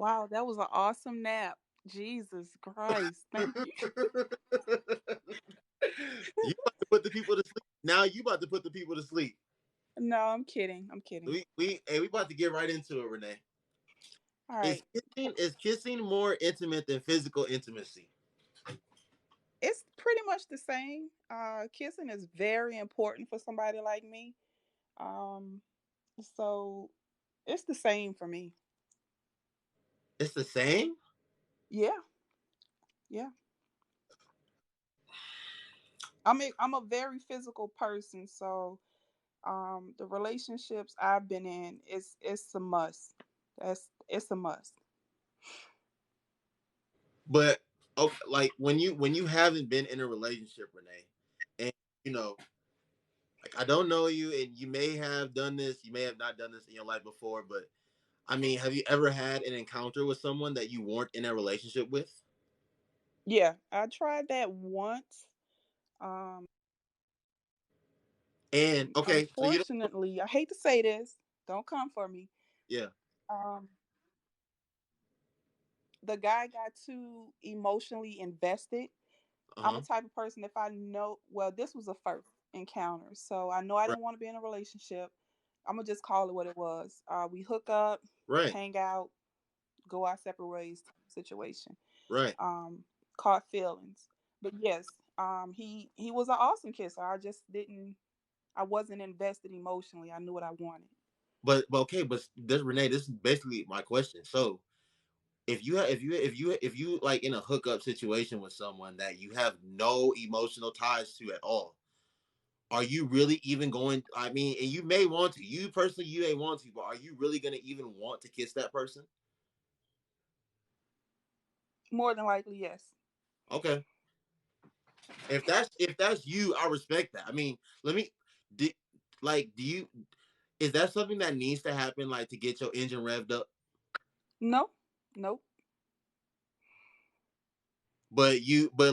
Wow, that was an awesome nap. Jesus Christ. Thank you. You about to put the people to sleep. Now you about to put the people to sleep. No, I'm kidding. I'm kidding. We about to get right into it, Renee. All Is right. kissing more intimate than physical intimacy? It's pretty much the same. Kissing is very important for somebody like me. Um, so it's the same for me. It's the same. Yeah, yeah. I'm a very physical person, so the relationships I've been in it's a must. It's a must. But okay, like when you haven't been in a relationship, Renee, and you know, like I don't know you, and you may have done this, you may have not done this in your life before, but I mean, have you ever had an encounter with someone that you weren't in a relationship with? Yeah, I tried that once. Um, And okay, so you don't, Unfortunately, I hate to say this. Don't come for me. yeah, Um, the guy got too emotionally invested. uh I'm a huh, type of person, if I know, well, this was a first encounter, so I know I right, didn't want to be in a relationship. I'm gonna just call it what it was. We hook up, right, hang out, go our separate ways situation. right. Um, Caught feelings, but yes, he was an awesome kisser. I wasn't invested emotionally. I knew what I wanted. But okay, but this Renee, this is basically my question. So if you like in a hookup situation with someone that you have no emotional ties to at all, are you really even going? I mean, and you may want to, you personally, you may want to, but are you really going to even want to kiss that person? More than likely, yes. Okay, if that's you, I respect that. I mean, let me, do, do you? Is that something that needs to happen, like to get your engine revved up? No, nope. But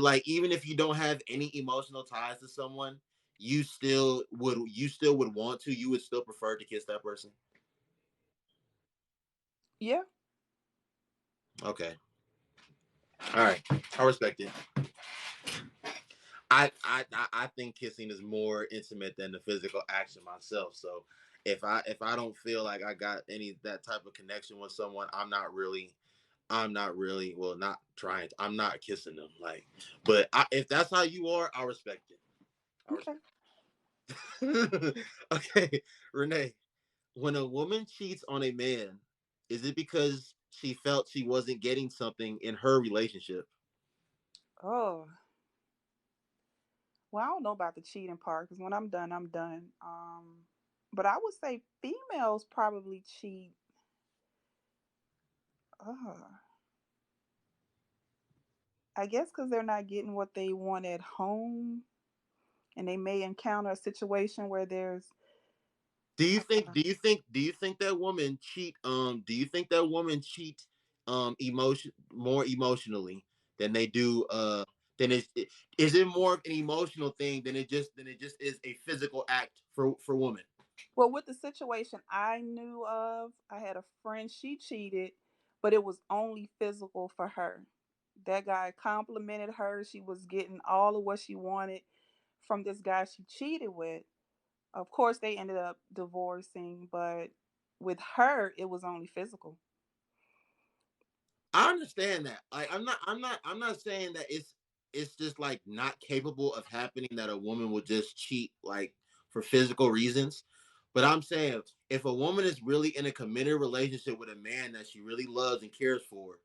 like, even if you don't have any emotional ties to someone, you still would want to. You would still prefer to kiss that person. Yeah. Okay, all right, I respect it. I think kissing is more intimate than the physical action myself. So if I don't feel like I got any that type of connection with someone, I'm not really well not trying to, I'm not kissing them like. But if that's how you are, I respect it. I Okay. respect it. Okay, Renee, when a woman cheats on a man, is it because she felt she wasn't getting something in her relationship? Oh, well, I don't know about the cheating part because when I'm done, I'm done. But I would say females probably cheat. Uh, I guess because they're not getting what they want at home, and they may encounter a situation where there's. Do you think that woman cheat more emotionally than they do than is it more of an emotional thing than it just is a physical act for women? Well, with the situation I knew of, I had a friend, she cheated, but it was only physical for her. That guy complimented her. She was getting all of what she wanted from this guy she cheated with. Of course, they ended up divorcing, but with her, it was only physical. I understand that. Like I'm not saying that it's just like not capable of happening that a woman will just cheat like for physical reasons. But I'm saying if a woman is really in a committed relationship with a man that she really loves and cares for,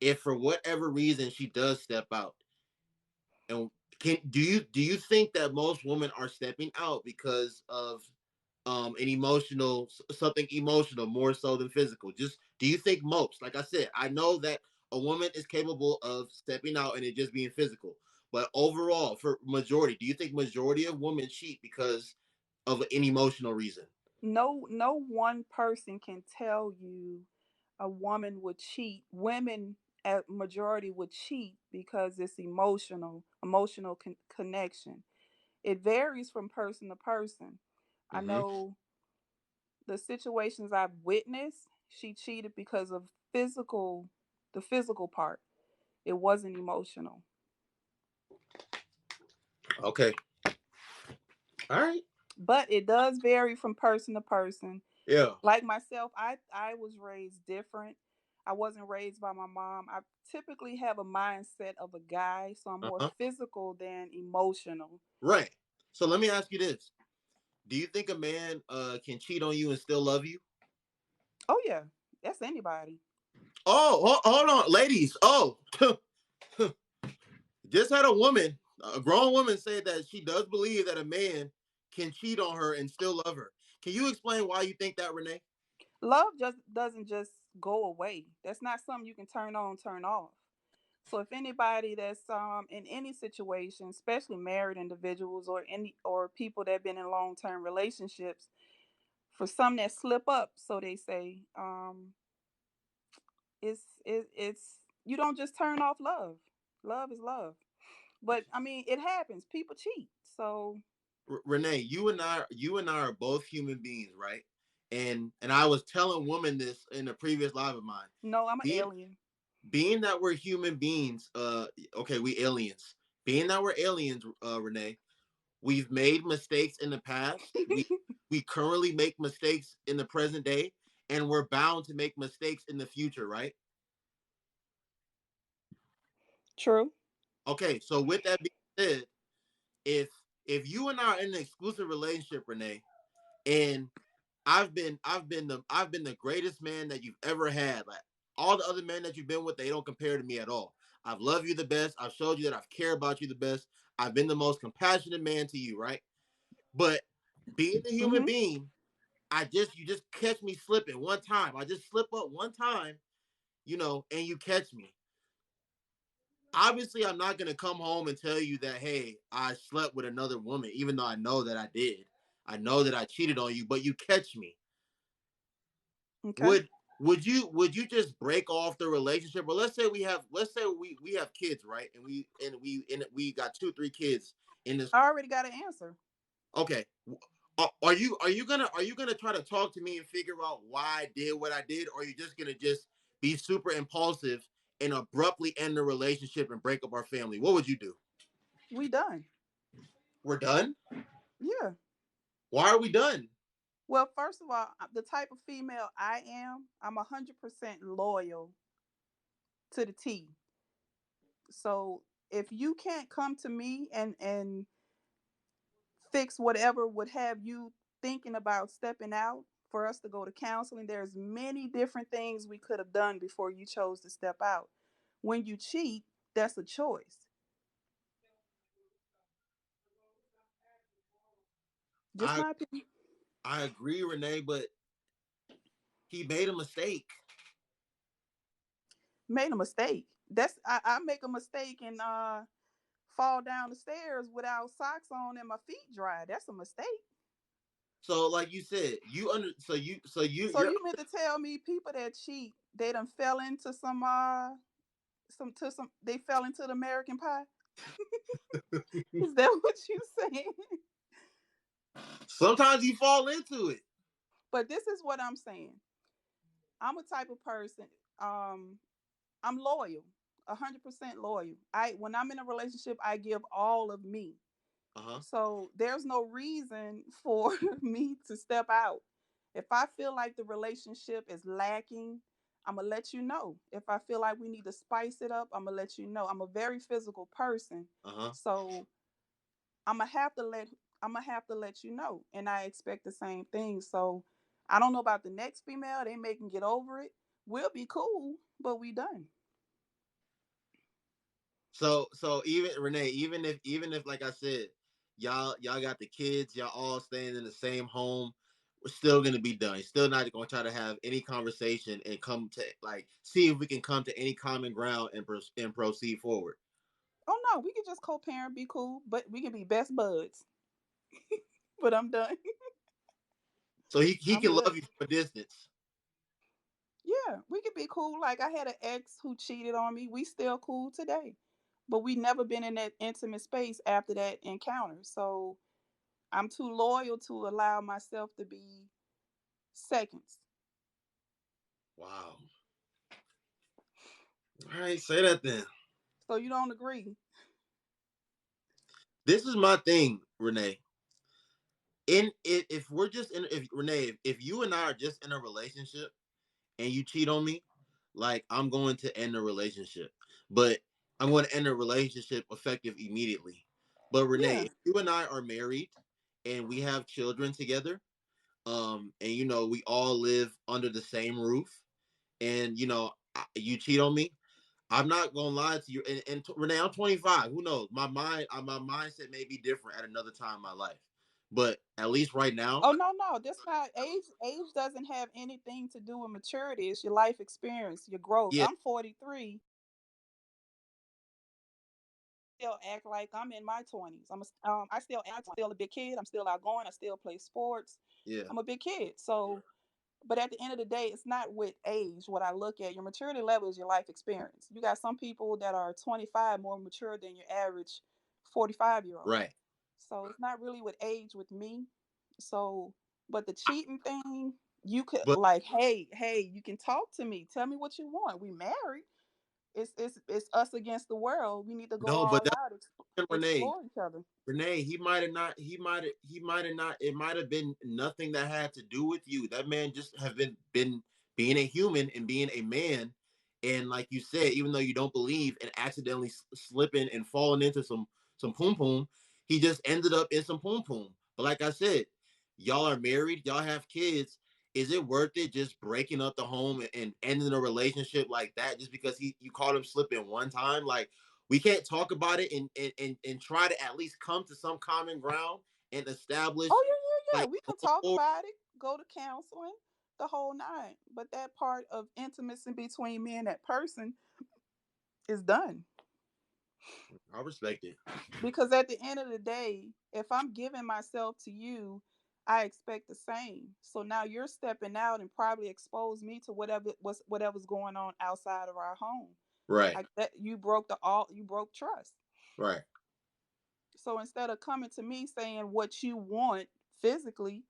if for whatever reason she does step out, and do you think that most women are stepping out because of an emotional something emotional more so than physical? Just do you think most, like I said, I know that a woman is capable of stepping out and it just being physical, but overall for majority, do you think majority of women cheat because of an emotional reason? No one person can tell you a woman would cheat. Women at majority would cheat because it's emotional connection. It varies from person to person. I Mm-hmm. know the situations I've witnessed, she cheated because of the physical part. It wasn't emotional. Okay. All right. But it does vary from person to person. Yeah. Like myself, I was raised different. I wasn't raised by my mom. I typically have a mindset of a guy, so I'm more Uh-huh. physical than emotional. Right. So let me ask you this. Do you think a man can cheat on you and still love you? Oh yeah, that's anybody. Oh, hold on, ladies. Oh, just had a grown woman, say that she does believe that a man can cheat on her and still love her. Can you explain why you think that, Renee? Love just doesn't just go away. That's not something you can turn on, turn off. So if anybody that's in any situation, especially married individuals or any or people that have been in long term relationships, for some that slip up, so they say, it's you don't just turn off love. Love is love. But I mean, it happens. People cheat. So Renee, you and I are both human beings, right? And I was telling woman this in a previous live of mine. no, I'm an Being alien. being that we're human beings, okay, we aliens. Being that we're aliens, Renee, we've made mistakes in the past. We currently make mistakes in the present day, and we're bound to make mistakes in the future, right? True. Okay, so with that being said, if if you and I are in an exclusive relationship, Renee, and I've been the greatest man that you've ever had. Like all the other men that you've been with, they don't compare to me at all. I've loved you the best. I've showed you that I've cared about you the best. I've been the most compassionate man to you, right? But being a human Mm-hmm. being, you just catch me slipping one time. I just slip up one time, and you catch me. Obviously, I'm not gonna come home and tell you that, hey, I slept with another woman, even though I know that I did. I know that I cheated on you, but you catch me. Okay. Would you just break off the relationship? Or let's say we have kids, right? And we got 2 3 kids in this. I already got an answer. Okay. Are you gonna try to talk to me and figure out why I did what I did, or are you just gonna just be super impulsive and abruptly end the relationship and break up our family? What would you do? We done. We're done. Yeah. Why are we done? Well, first of all, the type of female I am, I'm 100% loyal to the T. So if you can't come to me and fix whatever would have you thinking about stepping out for us to go to counseling, there's many different things we could have done before you chose to step out. When you cheat, that's a choice. Just I my opinion. I agree, Renee, but he made a mistake. Made a mistake. I make a mistake and fall down the stairs without socks on and my feet dry. That's a mistake. So, like you said, you under So you're you meant to tell me people that cheat, they done fell into some they fell into the American pie? Is that what you saying? sometimes you fall into it. But this is what I'm saying. I'm a type of person. Um, I'm loyal, 100% loyal. When I'm in a relationship, I give all of me. Uh-huh. So there's no reason for me to step out. If I feel like the relationship is lacking, I'm gonna let you know. If I feel like we need to spice it up, I'm gonna let you know. I'm a very physical person, Uh-huh. so I'm gonna have to let I'm gonna have to let you know, and I expect the same thing. So I don't know about the next female; they may can get over it. We'll be cool, but we done. So even Renee, even if like I said, y'all got the kids, y'all all staying in the same home, we're still gonna be done. Still not gonna try to have any conversation and come to like see if we can come to any common ground and proceed forward. Oh no, we can just co-parent, be cool, but we can be best buds. But I'm done. So he I'm can good. love you from a distance. Yeah, we could be cool. Like I had an ex who cheated on me. We still cool today. But we never been in that intimate space after that encounter. So I'm too loyal to allow myself to be seconds. Wow. All right, say that then. So you don't agree? This is my thing, Renee. If we're just in, if Renee, if you and I are just in a relationship and you cheat on me, like I'm going to end the relationship. But I'm going to end the relationship effective immediately. But Renee, Yeah. if you and I are married and we have children together, and we all live under the same roof, and you cheat on me, I'm not gonna lie to you. And Renee, I'm 25. Who knows? My mindset may be different at another time in my life. But at least right now, Oh no, no, that's not age. Age doesn't have anything to do with maturity. It's your life experience, your growth. yeah, I'm 43. Still act like I'm in my 20s. I still still a big kid. I'm still outgoing. I still play sports. yeah, I'm a big kid. So, but at the end of the day, it's not with age. What I look at, your maturity level is your life experience. You got some people that are 25 more mature than your average 45-year-old. right. So it's not really with age with me. So, but the cheating thing, you could But like, hey, you can talk to me. Tell me what you want. We married. It's us against the world. We need to go no, but all that's out, Renee. explore each other. Renee, he might have not. He might have not. It might have been nothing that had to do with you. That man just have been being a human and being a man, and like you said, even though you don't believe and accidentally slipping and falling into some poom poom, he just ended up in some poom poom. But like I said, y'all are married, y'all have kids. Is it worth it just breaking up the home and ending a relationship like that just because you caught him slipping one time? Like we can't talk about it and try to at least come to some common ground and establish Oh yeah. like We can going talk forward. about it. Go to counseling, the whole nine. But that part of intimacy between me and that person is done. I respect it. Because at the end of the day, if I'm giving myself to you, I expect the same. So now you're stepping out and probably expose me to whatever's going on outside of our home. Right, I that you broke trust. right. So instead of coming to me saying what you want physically,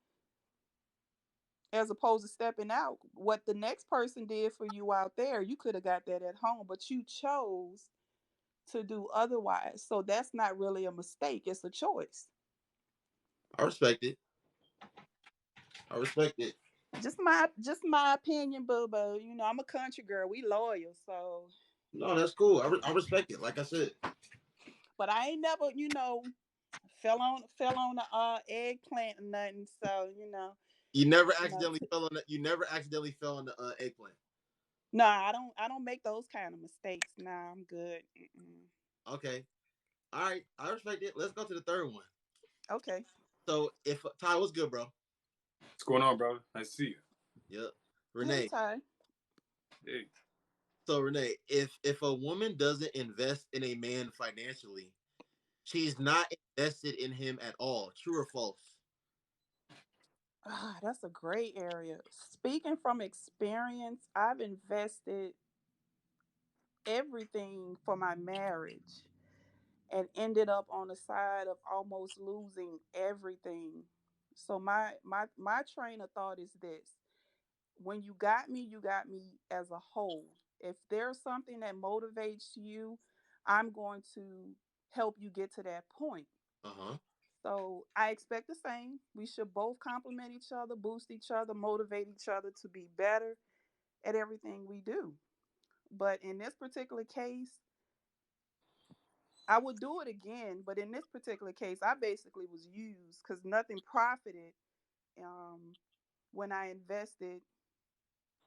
as opposed to stepping out, what the next person did for you out there, you could have got that at home, but you chose to do otherwise. So that's not really a mistake, it's a choice. I respect it. I respect it. Just my opinion, boo boo. I'm a country girl. We loyal, so No, that's cool. I respect it. Like I said, but I ain't never, fell on the eggplant or nothing. So, you know, you never accidentally fell on the eggplant. no, I don't make those kind of mistakes. Nah, I'm good. Mm-mm. Okay. All right. I respect it. Let's go to the third one. Okay. So if Ty, what's good, bro? What's going on, bro? Nice to see you. Yep. Hey Renee. Ty. Hey. So Renee, if a woman doesn't invest in a man financially, she's not invested in him at all. True or false? That's a great area. Speaking from experience, I've invested everything for my marriage and ended up on the side of almost losing everything. So my train of thought is this. When you got me as a whole. If there's something that motivates you, I'm going to help you get to that point. Uh huh. So I expect the same. We should both complement each other, boost each other, motivate each other to be better at everything we do. But in this particular case, I would do it again. But in this particular case, I basically was used because nothing profited um, when I invested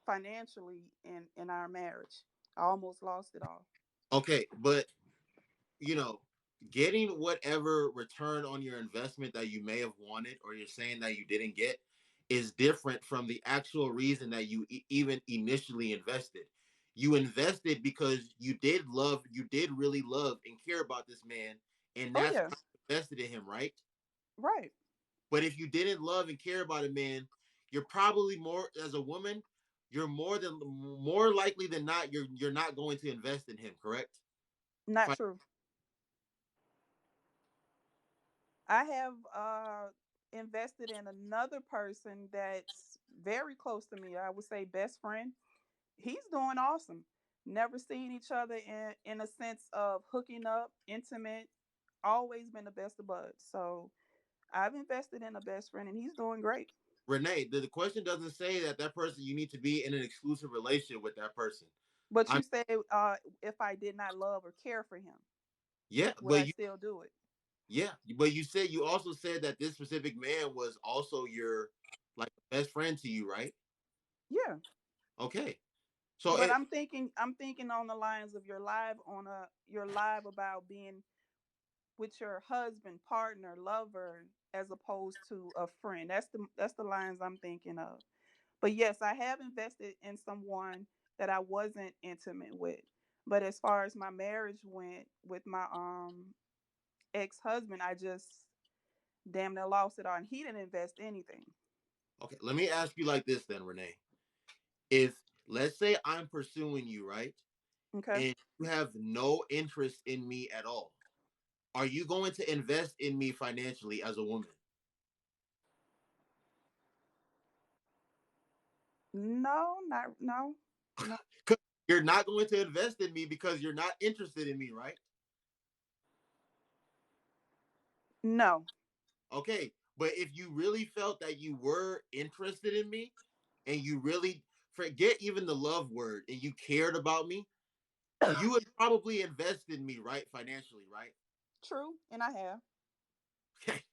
financially in our marriage. I almost lost it all. Okay, but you know, getting whatever return on your investment that you may have wanted or you're saying that you didn't get is different from the actual reason that you even initially invested. You invested because you did really love and care about this man, and Oh that's yeah, why you invested in him, right? right. But if you didn't love and care about a man, you're probably more as a woman, you're more likely than not, you're not going to invest in him, correct? Not true. I have invested in another person that's very close to me. I would say best friend. He's doing awesome. Never seen each other in a sense of hooking up, intimate. Always been the best of buds. So I've invested in a best friend, and he's doing great. Renee, the question doesn't say that that person you need to be in an exclusive relationship with that person. But I you say, if I did not love or care for him, Yeah, would I still do it? but you said you also said that this specific man was also your like best friend to you, right? Yeah. Okay. So But it I'm thinking on the lines of your live about being with your husband, partner, lover, as opposed to a friend. That's the lines I'm thinking of. But yes, I have invested in someone that I wasn't intimate with. But as far as my marriage went with my ex-husband, I just damn near lost it all, and he didn't invest anything. okay, let me ask you like this then, Renee. If let's say I'm pursuing you, right? Okay. And you have no interest in me at all, are you going to invest in me financially as a woman? No, not no, no, 'Cause you're not going to invest in me because you're not interested in me, right? no. Okay. But if you really felt that you were interested in me and you really forget even the love word and you cared about me, you would probably invest in me, right? Financially, right? True, and I have. Okay.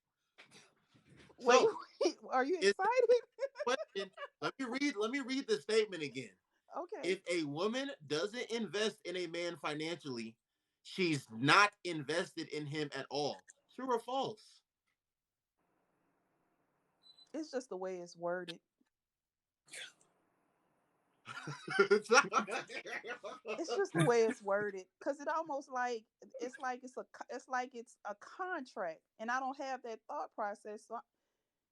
Wait, So wait, are you it's excited? question. Let me read the statement again. Okay, If a woman doesn't invest in a man financially, she's not invested in him at all. True or false? it's just the way it's worded. It's just the way it's worded, because it almost like it's a contract, and I don't have that thought process. So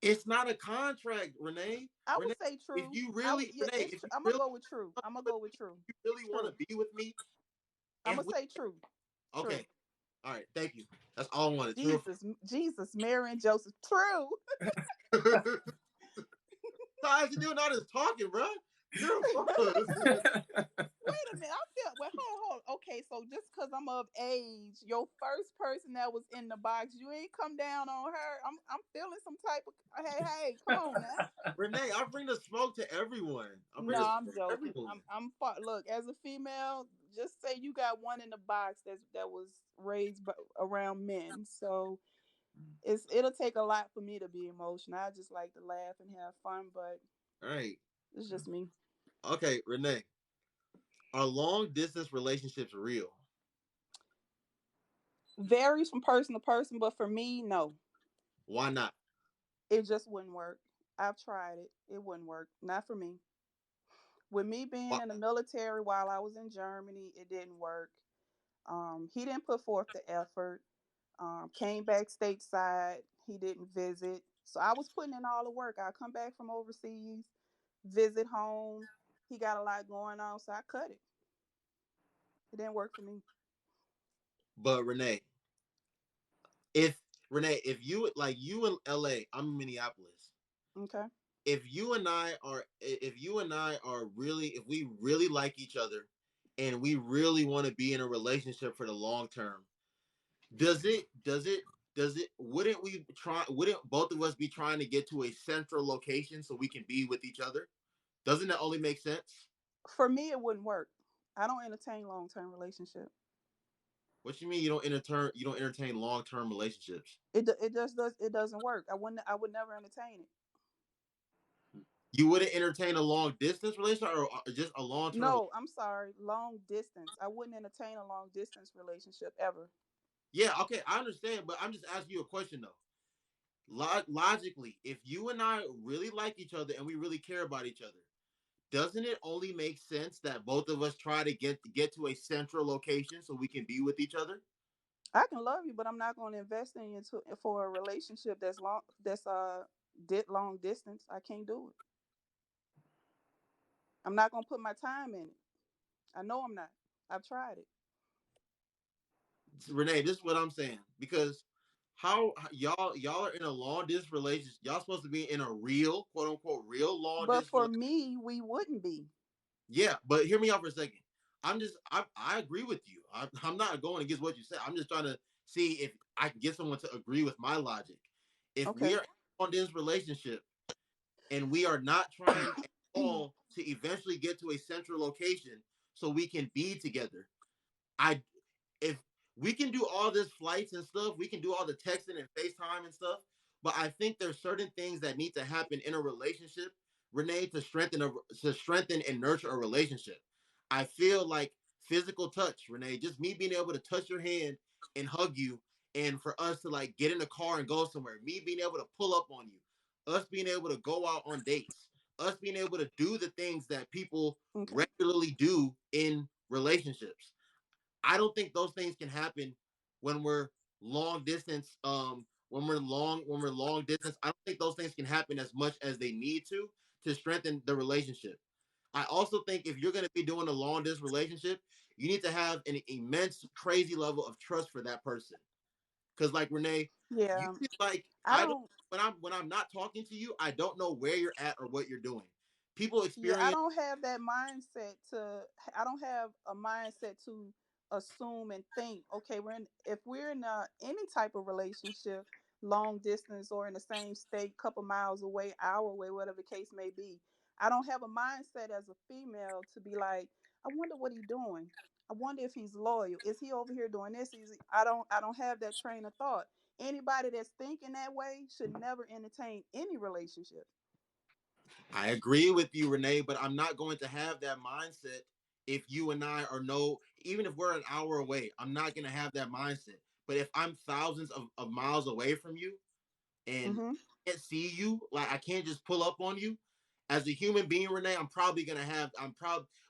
It's not a contract, Renee. I would Renee, say if true. you really, Yeah, Renee, it's if true. you I'm gonna really, go with true. I'm gonna if go with true. you really want True. to be with me, I'm if gonna we, say true. okay, True. all right, thank you. That's all I wanted. True. Jesus, Mary and Joseph. True. So I should doing all this talking, bro. True or false? Wait a minute. I feel well. Hold. Okay, so just because I'm of age, your first person that was in the box, you ain't come down on her. I'm feeling some type of hey, come on now. Renee, I bring the smoke to everyone. I bring No, the I'm smoke to joking. everyone. Look, as a female, just say you got one in the box that was raised around men. So it'll take a lot for me to be emotional. I just like to laugh and have fun, but All right. it's just me. Okay, Renee. Are long distance relationships real? Varies from person to person, but for me, no. Why not? It just wouldn't work. I've tried it. It wouldn't work. Not for me. With me being Why? in the military while I was in Germany, it didn't work. He didn't put forth the effort. Came back stateside. He didn't visit. So I was putting in all the work. I come back from overseas, visit home. He got a lot going on, so I cut it. It didn't work for me. But if if you like you in LA, I'm in Minneapolis. Okay. If you and I are really if we really like each other and we really want to be in a relationship for the long term, does it wouldn't both of us be trying to get to a central location so we can be with each other? Doesn't that only make sense? For me, it wouldn't work. I don't entertain long term relationship. What you mean you don't entertain long-term relationships? It doesn't work. I would never entertain it. You wouldn't entertain a long distance relationship or just a long-term. No, I'm sorry. Long distance. I wouldn't entertain a long distance relationship ever. Yeah, okay, I understand, but I'm just asking you a question though. Logically, if you and I really like each other and we really care about each other, doesn't it only make sense that both of us try to get to a central location so we can be with each other? I can love you, but I'm not going to invest in you for a relationship that's long. Long distance. I can't do it. I'm not going to put my time in it. I know I'm not. I've tried it. Renee, this is what I'm saying because how y'all are in a long distance relationship. Y'all supposed to be in a real quote unquote real long But distance for relationship. me, we wouldn't be. Yeah, but hear me out for a second. I agree with you. I'm not going against what you said. I'm just trying to see if I can get someone to agree with my logic. If we Okay. are on this relationship and we are not trying at all to eventually get to a central location so we can be together, I if we can do all this flights and stuff, we can do all the texting and FaceTime and stuff, but I think there's certain things that need to happen in a relationship, Renee, to strengthen and nurture a relationship. I feel like physical touch, Renee, just me being able to touch your hand and hug you, and for us to like get in the car and go somewhere, me being able to pull up on you, us being able to go out on dates, us being able to do the things that people Okay. regularly do in relationships. I don't think those things can happen when we're long distance. When we're long distance, I don't think those things can happen as much as they need to strengthen the relationship. I also think if you're going to be doing a long distance relationship, you need to have an immense, crazy level of trust for that person. Because, like Renee, you Yeah. feel like I I don't don't. when I'm not talking to you, I don't know where you're at or what you're doing. People Yeah, I experience. don't have that mindset to. I don't have a mindset to assume and think. Okay, if we're in any type of relationship, long distance or in the same state, couple miles away, hour away, whatever the case may be. I don't have a mindset as a female to be like, I wonder what he's doing. I wonder if he's loyal. Is he over here doing this? I don't. I don't have that train of thought. Anybody that's thinking that way should never entertain any relationship. I agree with you, Renee, but I'm not going to have that mindset if you and I are even if we're an hour away, I'm not going to have that mindset. But if I'm thousands of miles away from you and Mm-hmm. I can't see you, like I can't just pull up on you, as a human being, Renee,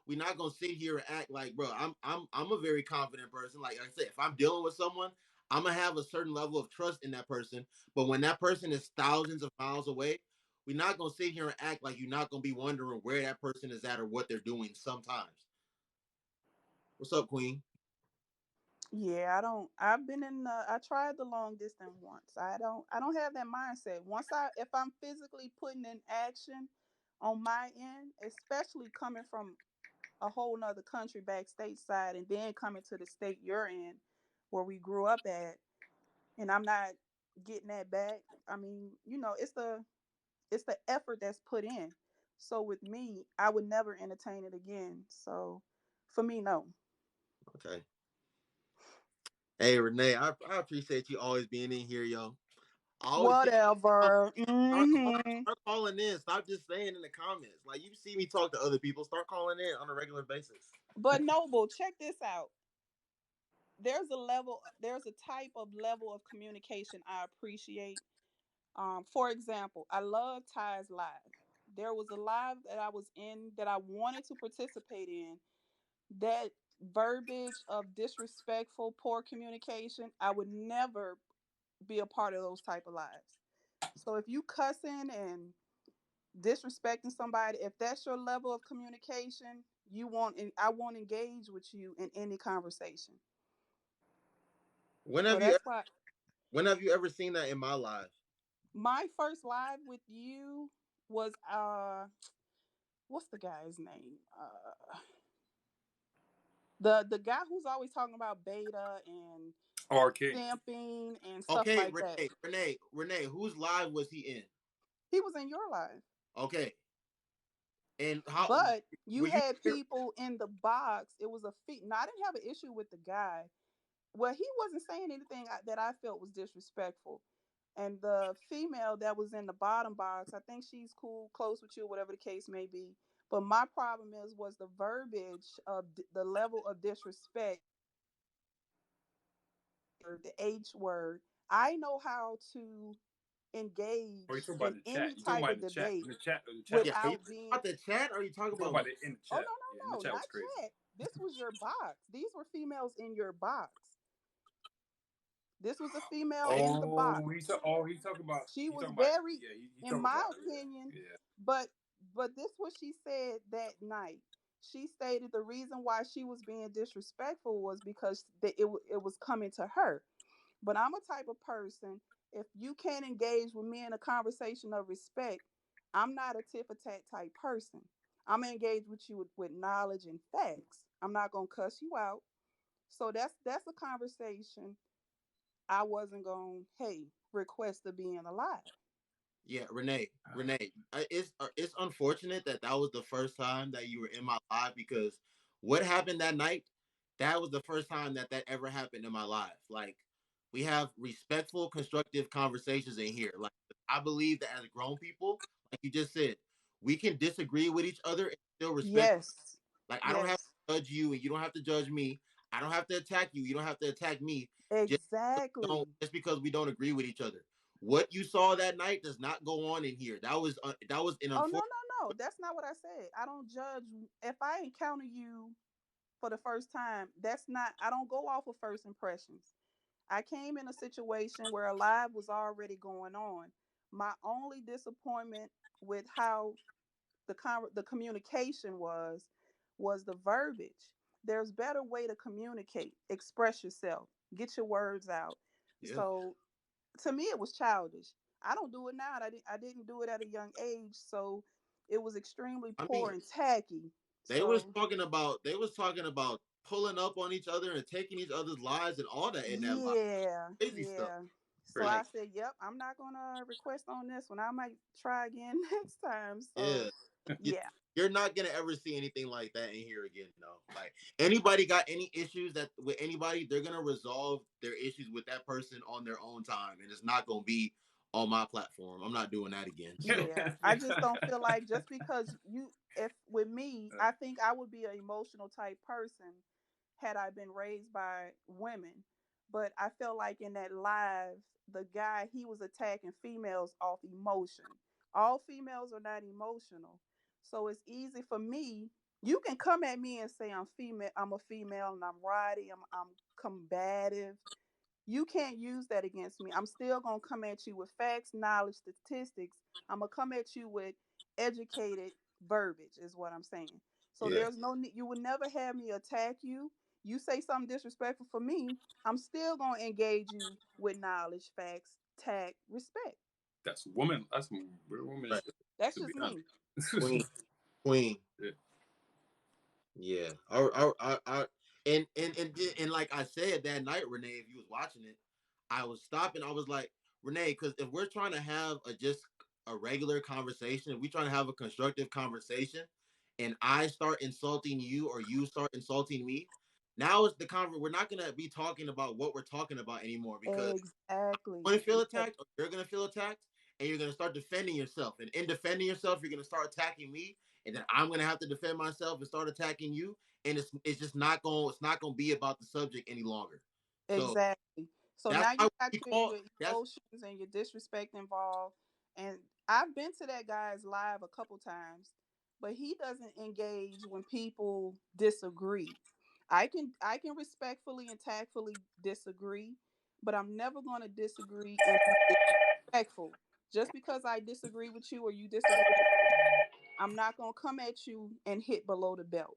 we're not gonna sit here and act like, bro, I'm a very confident person. Like I said, if I'm dealing with someone, I'm gonna have a certain level of trust in that person. But when that person is thousands of miles away, we're not gonna sit here and act like you're not gonna be wondering where that person is at or what they're doing sometimes. What's up, Queen? Yeah, I don't. I've been in. I tried the long distance once. I don't have that mindset. If I'm physically putting in action on my end, especially coming from a whole nother country back stateside, and then coming to the state you're in, where we grew up at, and I'm not getting that back. I mean, it's the effort that's put in. So with me, I would never entertain it again. So for me, no. Okay. Hey, Renee, I appreciate you always being in here, yo. I always see Whatever. start calling in. Stop just saying in the comments. Like you see me talk to other people. Start calling in on a regular basis. But Noble, check this out. There's a type of level of communication I appreciate. For example, I love Ty's live. There was a live that I was in that I wanted to participate in. That verbiage of disrespectful, poor communication, I would never be a part of those type of lives. So if you cussing and disrespecting somebody, if that's your level of communication, I won't engage with you in any conversation. When So have you that's why when have you ever seen that in my life? my first live with you was what's the guy's name? The guy who's always talking about beta and RK. stamping and stuff Okay, like that. Renee, whose live was he in? He was in your live. Okay, and how But were you you had there? people in the box. It was a fee. No, I didn't have an issue with the guy. Well, he wasn't saying anything that I felt was disrespectful. And the female that was in the bottom box, I think she's cool, close with you, whatever the case may be. But my problem was the verbiage of the level of disrespect, or the H word. I know how to Or you engage talking about in the chat? any You talking type about of in the chat? In debate the chat Yeah, was are you without talking being. about the chat or are you talking you talking about me? about it in the Oh, chat? Yeah, in no, the no, no, chat was not crazy. chat. This was your box. These were females in your box. This was a female in the box. He's talking about She was very, yeah, he in talking my about opinion, yeah. but this what she said that night. She stated the reason why she was being disrespectful was because it was coming to her. But I'm a type of person, if you can't engage with me in a conversation of respect, I'm not a tit for tat type person. I'm engaged with you with knowledge and facts. I'm not gonna cuss you out. So that's a conversation I wasn't gonna, hey, request of being alive. Yeah, Renee, it's unfortunate that that was the first time that you were in my life because what happened that night, that was the first time that that ever happened in my life. Like we have respectful, constructive conversations in here. Like I believe that as grown people, like you just said, we can disagree with each other and still respect. Yes. Like I don't have Yes. to judge you, and you don't have to judge me. I don't have to attack you. You don't have to attack me. Just don't Exactly. just because we don't agree with each other. What you saw that night does not go on in here. That was an Oh, no, unfortunate. no, no. That's not what I said. I don't judge. If I encounter you for the first time, that's not, I don't go off of first impressions. I came in a situation where a live was already going on. My only disappointment with how the communication was the verbiage. There's better way to communicate, express yourself, get your words out. Yeah, So to me it was childish. I don't do it now. I didn't do it at a young age, so it was extremely I poor mean, and tacky. they was So talking about pulling up on each other and taking each other's lives and all that in that life. yeah, Crazy stuff. yeah. So I Like said, "Yep, I'm not gonna request on this one. I might try again next time." So yeah, you, yeah, you're not gonna ever see anything like that in here again. No, like anybody got any issues that with anybody, they're gonna resolve their issues with that person on their own time, and it's not gonna be on my platform. I'm not doing that again. So yeah. I just don't feel like just because if with me, I think I would be an emotional type person had I been raised by women. But I felt like in that live, the guy, he was attacking females off emotion. All females are not emotional. So it's easy for me. You can come at me and say I'm female, I'm a female and I'm rowdy, I'm combative. You can't use that against me. I'm still going to come at you with facts, knowledge, statistics. I'm going to come at you with educated verbiage, is what I'm saying. So yeah, there's no need, you would never have me attack you. You say something disrespectful for me, I'm still going to engage you with knowledge, facts, tact, respect. That's woman. That's some real woman right, shit. That's To be just me. honest. Queen, Queen. Yeah. Yeah, and like I said that night, Renee, if you was watching it, I was stopping. I was like, Renee, because if we're trying to have a just a regular conversation, if we trying to have a constructive conversation, and I start insulting you or you start insulting me, now it's the conver. We're not gonna be talking about what we're talking about anymore because Exactly. going to feel Yes. attacked or you're going to feel attacked and you're going to start defending yourself. And in defending yourself, you're going to start attacking me. And then I'm going to have to defend myself and start attacking you. And it's just not going to be about the subject any longer. So Exactly. So that's now you why got we call your that's emotions and your disrespect involved. And I've been to that guy's live a couple times, but he doesn't engage when people disagree. I can respectfully and tactfully disagree, but I'm never going to disagree and be disrespectful. Just because I disagree with you or you disagree with me, I'm not going to come at you and hit below the belt.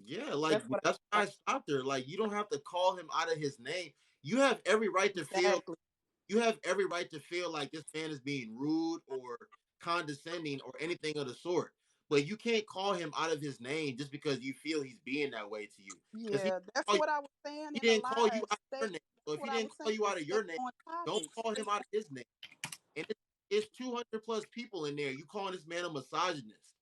yeah, like That's what that's I why I stopped her. Like you don't have to call him out of his name. You have every right to feel exactly. you have every right to feel like this man is being rude or condescending or anything of the sort. But you can't call him out of his name just because you feel he's being that way to you. Because Yeah, that's call you, what I was saying he in the didn't call you live. out of your Stay. name. So That's if he what I didn't was saying. call you out of Stay your name, on don't topic. call Stay him out on. of his name. And it's 200 plus people in there. You calling this man a misogynist.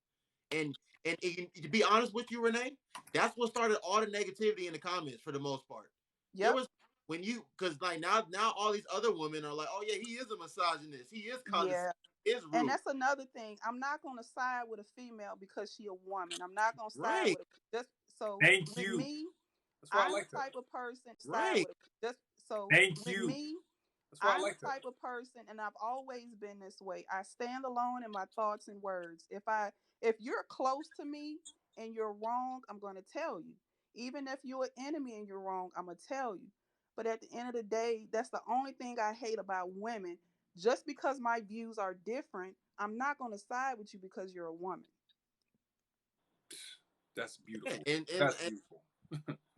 And to be honest with you, Renee, that's what started all the negativity in the comments for the most part. There Yep. was when you because like now all these other women are like, oh yeah, he is a misogynist. He is condescending. Yeah. He is And rude. that's another thing. I'm not going to side with a female because she a woman. I'm not going to side Right, with a just so Thank with you. me, That's why I I'm the liked her. type of person side right. with a just so Thank with you. me, That's why I I'm the liked her. type of person, and I've always been this way. I stand alone in my thoughts and words. If you're close to me and you're wrong, I'm going to tell you. Even if you're an enemy and you're wrong, I'm going to tell you. But at the end of the day, that's the only thing I hate about women. Just because my views are different, I'm not going to side with you because you're a woman. That's Yeah, beautiful. and That's beautiful.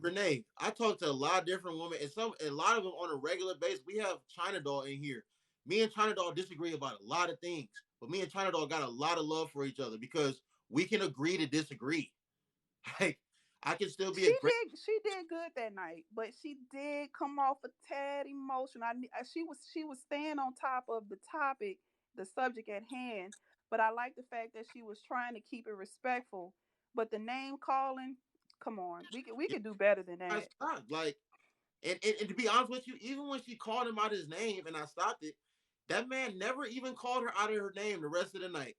Renee, I talked to a lot of different women, and a lot of them on a regular basis. We have China Doll in here. Me and China Doll disagree about a lot of things, but me and China Doll got a lot of love for each other because we can agree to disagree. Like I can still be a great. She did good that night, but she did come off a tad emotional. She was staying on top of the topic, the subject at hand. But I like the fact that she was trying to keep it respectful. But the name calling, come on, we Yeah, could do better than I that. stopped. Like, and to be honest with you, even when she called him out his name and I stopped it, that man never even called her out of her name the rest of the night.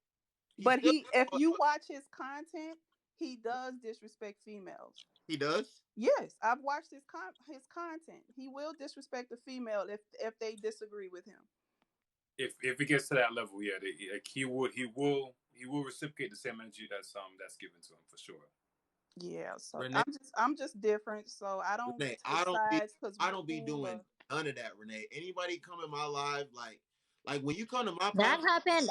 He But still if you watch his content, he does disrespect females. he does. Yes, I've watched his content. He will disrespect a female if they disagree with him. If it gets to that level, yeah, like he will reciprocate the same energy that's given to him for sure. Yeah, so Renee, I'm just different. So I don't Renee, take sides because I we don't be cool. doing none of that, Renee. Anybody come in my live, like when you come to my That platform, happened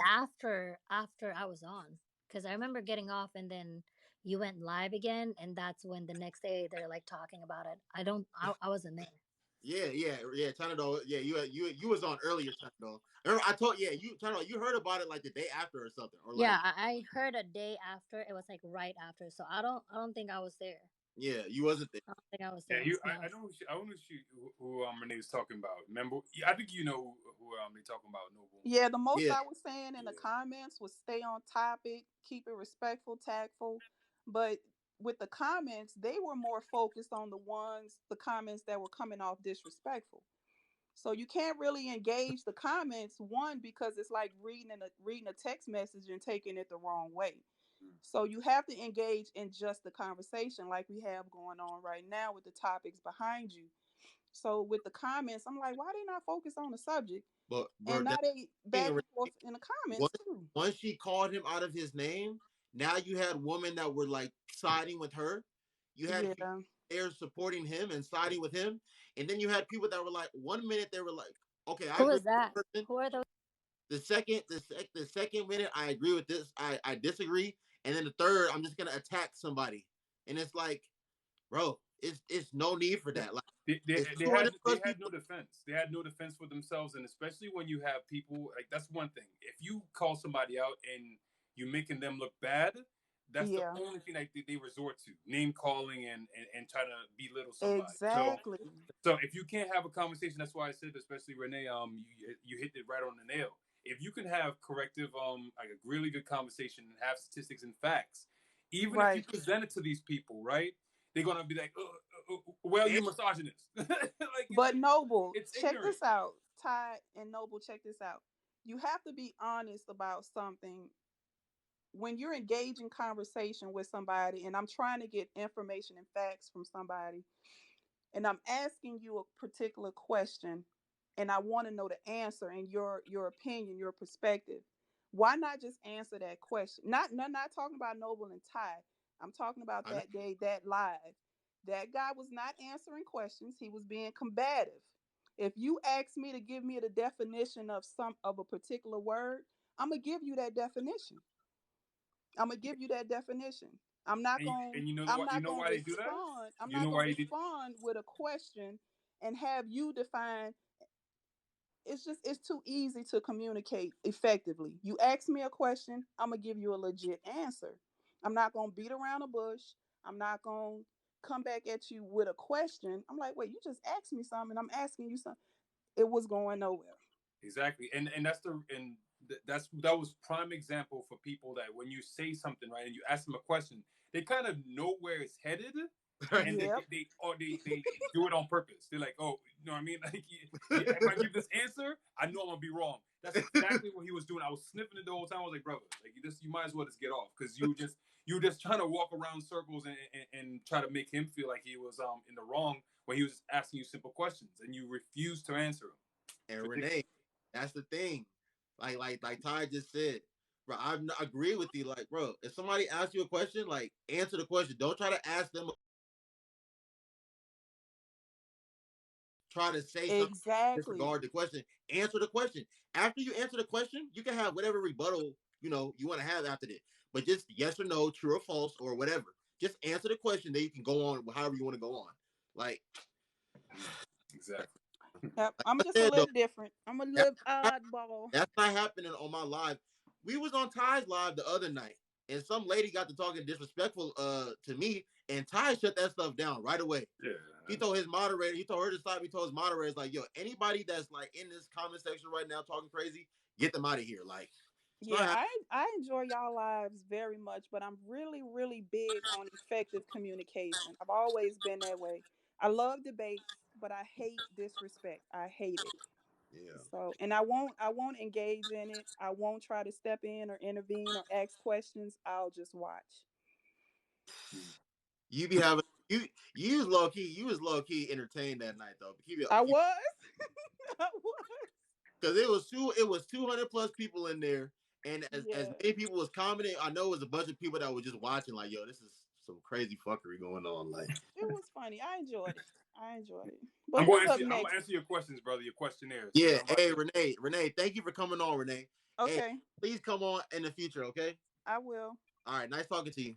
after I was on, because I remember getting off and then you went live again, and that's when the next day they're like talking about it. I wasn't there. yeah, Tanado, yeah, you was on earlier, Tanado. Remember, I told, yeah, you Tanado, you heard about it like the day after or something, or Yeah, like, I heard a day after. It was like right after, so I don't think I was there. yeah, you wasn't there. I don't think I was Yeah, there. I No. know who Renee was talking about. Remember? Yeah, I think you know who they talking about. Noble. Yeah, the most Yeah, I was saying in the Yeah. comments was stay on topic, keep it respectful, tactful. But with the comments, they were more focused on the comments that were coming off disrespectful. So you can't really engage the comments, one, because it's like reading a text message and taking it the wrong way. Mm. So you have to engage in just the conversation like we have going on right now with the topics behind you. So with the comments, I'm like, why they not focus on the subject? but And bro, now that they thing, back and forth in the comments once too. once she called him out of his name, now you had women that were like siding with her. You had people Yeah, there supporting him and siding with him, and then you had people that were like, 1 minute they were like, okay, I Who agree was with that? this person. Who are those? The second minute I agree with this, I disagree, and then the third I'm just gonna attack somebody, and it's like, bro, it's no need for Yeah. that. Like, They, they, it's they 200 had they plus had no people. defense. They had no defense for themselves, and especially when you have people like that's one thing. If you call somebody out and you're making them look bad, that's the yeah, only thing that they resort to, name calling and trying to belittle somebody. So exactly. so if you can't have a conversation, that's why I said, especially Renee, you hit it right on the nail. If you can have corrective, like a really good conversation and have statistics and facts, even if you Right. present it to these people, right? They're gonna be like, "Well, And you misogynist." Like But Noble, it's check ignorant. this out. Ty and Noble, check this out. You have to be honest about something when you're engaging conversation with somebody, and I'm trying to get information and facts from somebody, and I'm asking you a particular question, and I want to know the answer and your opinion, your perspective. Why not just answer that question? Not talking about Noble and Ty. I'm talking about I know, that day, that live. That guy was not answering questions. He was being combative. If you ask me to give me the definition of some of a particular word, I'm gonna give you that definition. I'm gonna give you that definition. I'm You not know gonna why they do that? respond. I'm You not know gonna why they did? respond with a question and have you define. It's too easy to communicate effectively. You ask me a question, I'm gonna give you a legit answer. I'm not gonna beat around the bush. I'm not gonna come back at you with a question. I'm like, wait, you just asked me something. I'm asking you something. It was going nowhere. Exactly, and that was prime example for people that when you say something right and you ask them a question, they kind of know where it's headed, right? and they Yep. they or they do it on purpose. They're like, oh, you know what I mean? Like, if I give this answer, I know I'm gonna be wrong. That's exactly what he was doing. I was sniffing it the whole time. I was like, brother, like you might as well just get off because you just trying to walk around circles and try to make him feel like he was in the wrong when he was just asking you simple questions and you refuse to answer him. It's And Renee, ridiculous. that's the thing. Like Ty just said, bro, agree with you. Like, bro, if somebody asks you a question, like, answer the question. Don't try to ask them, try to say something, Exactly. disregard the question. Answer the question. After you answer the question, you can have whatever rebuttal you want to have after that. But just yes or no, true or false, or whatever. Just answer the question. Then you can go on however you want to go on. Like, Exactly. Yep. like I'm I just a said though, little different. I'm a that's little not, oddball. that's not happening on my live. We was on Ty's live the other night, and some lady got to talking disrespectful to me, and Ty shut that stuff down right away. Yeah. He told his moderator, he told her to stop. He told his moderators, like, yo, anybody that's like in this comment section right now talking crazy, get them out of here. Like, it's not Yeah, happening. I enjoy y'all lives very much, but I'm really really big on effective communication. I've always been that way. I love debates, but I hate disrespect. I hate it. Yeah. So, and I won't engage in it. I won't try to step in or intervene or ask questions. I'll just watch. You be having you was low key entertained that night though. I was. I was. Because it was 200 plus people in there, and as Yeah. many people was commenting, I know it was a bunch of people that were just watching, like, yo, this is some crazy fuckery going on. Like, It was funny. I enjoyed it. I enjoyed it. I'm But going what's to up answer. I'm gonna next? answer your questions, brother. Your questionnaires, because yeah, I'm about hey to. Renee, thank you for coming on, Renee. Hey, Okay, please come on in the future, okay? I will. All right, nice talking to you.